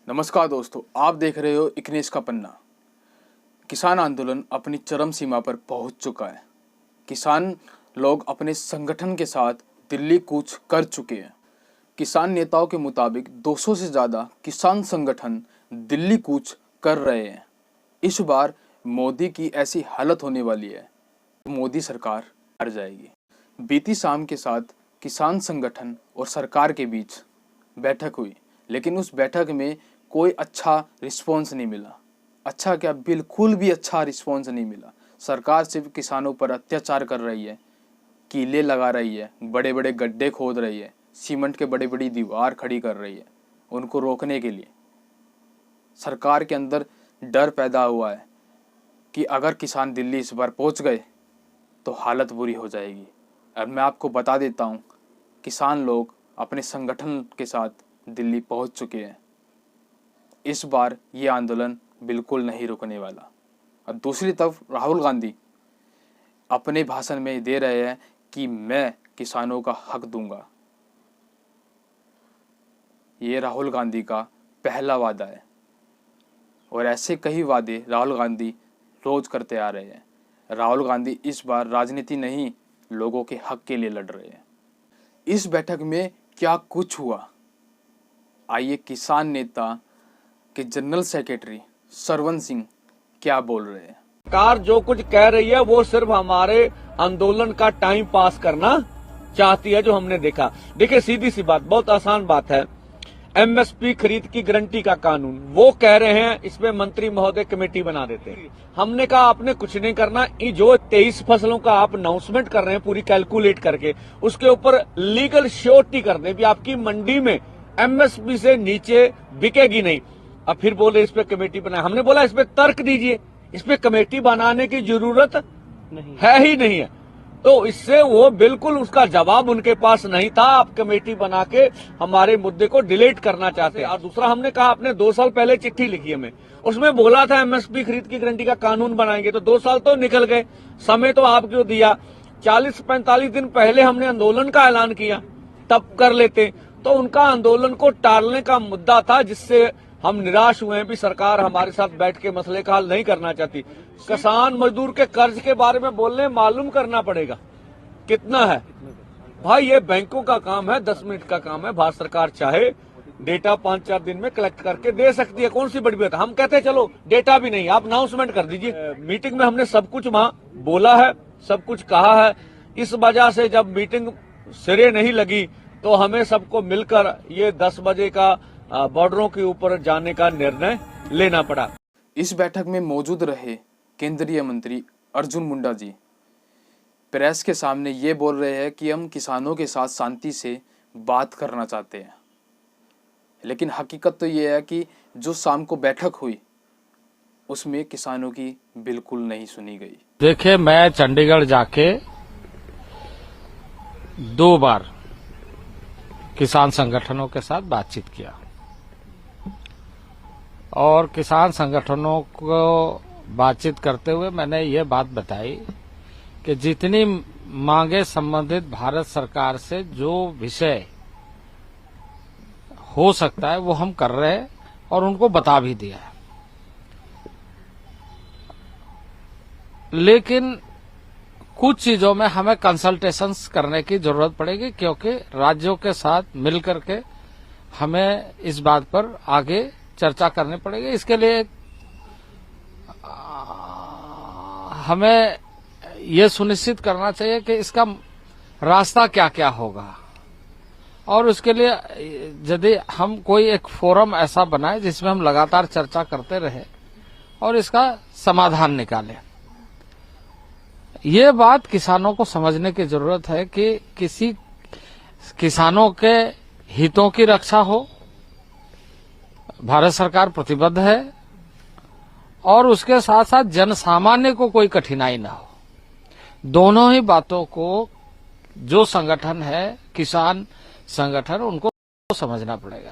नमस्कार दोस्तों, आप देख रहे हो इकनेश का पन्ना। किसान आंदोलन अपनी चरम सीमा पर पहुंच चुका है। किसान लोग अपने संगठन के साथ दिल्ली कूच कर चुके हैं। किसान नेताओं के मुताबिक 200 से ज़्यादा किसान संगठन दिल्ली कूच कर रहे हैं। इस बार मोदी की ऐसी हालत होने वाली है, मोदी सरकार हार जाएगी। बीती शाम के साथ किसान संगठन और सरकार के बीच बैठक हुई, लेकिन उस बैठक में कोई अच्छा रिस्पॉन्स नहीं मिला। अच्छा क्या, बिल्कुल भी अच्छा रिस्पॉन्स नहीं मिला। सरकार सिर्फ किसानों पर अत्याचार कर रही है, कीले लगा रही है, बड़े बड़े गड्ढे खोद रही है, सीमेंट के बड़ी बड़ी दीवार खड़ी कर रही है उनको रोकने के लिए। सरकार के अंदर डर पैदा हुआ है कि अगर किसान दिल्ली इस बार पहुंच गए तो हालत बुरी हो जाएगी। अब मैं आपको बता देता हूं, किसान लोग अपने संगठन के साथ दिल्ली पहुंच चुके हैं। इस बार ये आंदोलन बिल्कुल नहीं रुकने वाला। और दूसरी तरफ राहुल गांधी अपने भाषण में दे रहे हैं कि मैं किसानों का हक दूंगा। ये राहुल गांधी का पहला वादा है और ऐसे कई वादे राहुल गांधी रोज करते आ रहे हैं। राहुल गांधी इस बार राजनीति नहीं, लोगों के हक के लिए लड़ रहे हैं। इस बैठक में क्या कुछ हुआ, आइए किसान नेता के जनरल सेक्रेटरी सरवन सिंह क्या बोल रहे हैं। सरकार जो कुछ कह रही है वो सिर्फ हमारे आंदोलन का टाइम पास करना चाहती है, जो हमने देखा। देखिए, सीधी सी बात, बहुत आसान बात है। एमएसपी खरीद की गारंटी का कानून, वो कह रहे हैं इसमें मंत्री महोदय कमेटी बना देते हैं। हमने कहा आपने कुछ नहीं करना, ये जो 23 फसलों का आप अनाउंसमेंट कर रहे हैं पूरी कैलकुलेट करके, उसके ऊपर लीगल श्योरिटी कर दें भी आपकी मंडी में एमएसपी से नीचे बिकेगी नहीं। अब फिर बोले इस पे कमेटी बनाए। हमने बोला इस पे तर्क दीजिए, इस पे कमेटी बनाने की जरूरत नहीं है ही नहीं है। तो इससे वो बिल्कुल उसका जवाब उनके पास नहीं था। आप कमेटी बना के हमारे मुद्दे को डिलीट करना चाहते हैं। और दूसरा, हमने कहा आपने 2 साल पहले चिट्ठी लिखी हमें, उसमें बोला था एमएसपी खरीद की गारंटी का कानून बनाएंगे। तो 2 साल तो निकल गए, समय तो आप क्यों दिया? 40-45 दिन पहले हमने आंदोलन का ऐलान किया, तब कर लेते। तो उनका आंदोलन को टालने का मुद्दा था, जिससे हम निराश हुए हैं भी सरकार हमारे साथ बैठ के मसले का हल नहीं करना चाहती। किसान मजदूर के कर्ज के बारे में बोलने, मालूम करना पड़ेगा कितना है भाई। ये बैंकों का काम है, 10 मिनट का काम है। भारत सरकार चाहे डेटा 5-4 दिन में कलेक्ट करके दे सकती है, कौन सी बड़ी बात है। हम कहते हैं चलो डेटा भी नहीं, आप अनाउंसमेंट कर दीजिए। मीटिंग में हमने सब कुछ वहां बोला है, सब कुछ कहा है। इस वजह से जब मीटिंग सिरे नहीं लगी तो हमें सबको मिलकर ये 10 बजे का बॉर्डरों के ऊपर जाने का निर्णय लेना पड़ा। इस बैठक में मौजूद रहे केंद्रीय मंत्री अर्जुन मुंडा जी प्रेस के सामने ये बोल रहे हैं कि हम किसानों के साथ शांति से बात करना चाहते हैं, लेकिन हकीकत तो ये है कि जो शाम को बैठक हुई उसमें किसानों की बिल्कुल नहीं सुनी गई। देखिए, मैं चंडीगढ़ जाके 2 बार किसान संगठनों के साथ बातचीत किया और किसान संगठनों को बातचीत करते हुए मैंने ये बात बताई कि जितनी मांगे संबंधित भारत सरकार से जो विषय हो सकता है वो हम कर रहे हैं और उनको बता भी दिया है। लेकिन कुछ चीजों में हमें कंसल्टेशंस करने की जरूरत पड़ेगी, क्योंकि राज्यों के साथ मिलकर के हमें इस बात पर आगे चर्चा करनी पड़ेगी। इसके लिए हमें ये सुनिश्चित करना चाहिए कि इसका रास्ता क्या क्या होगा, और उसके लिए यदि हम कोई एक फोरम ऐसा बनाए जिसमें हम लगातार चर्चा करते रहे और इसका समाधान निकालें। ये बात किसानों को समझने की जरूरत है कि किसी किसानों के हितों की रक्षा हो, भारत सरकार प्रतिबद्ध है, और उसके साथ साथ जनसामान्य को कोई कठिनाई न हो। दोनों ही बातों को जो संगठन है, किसान संगठन, उनको समझना पड़ेगा।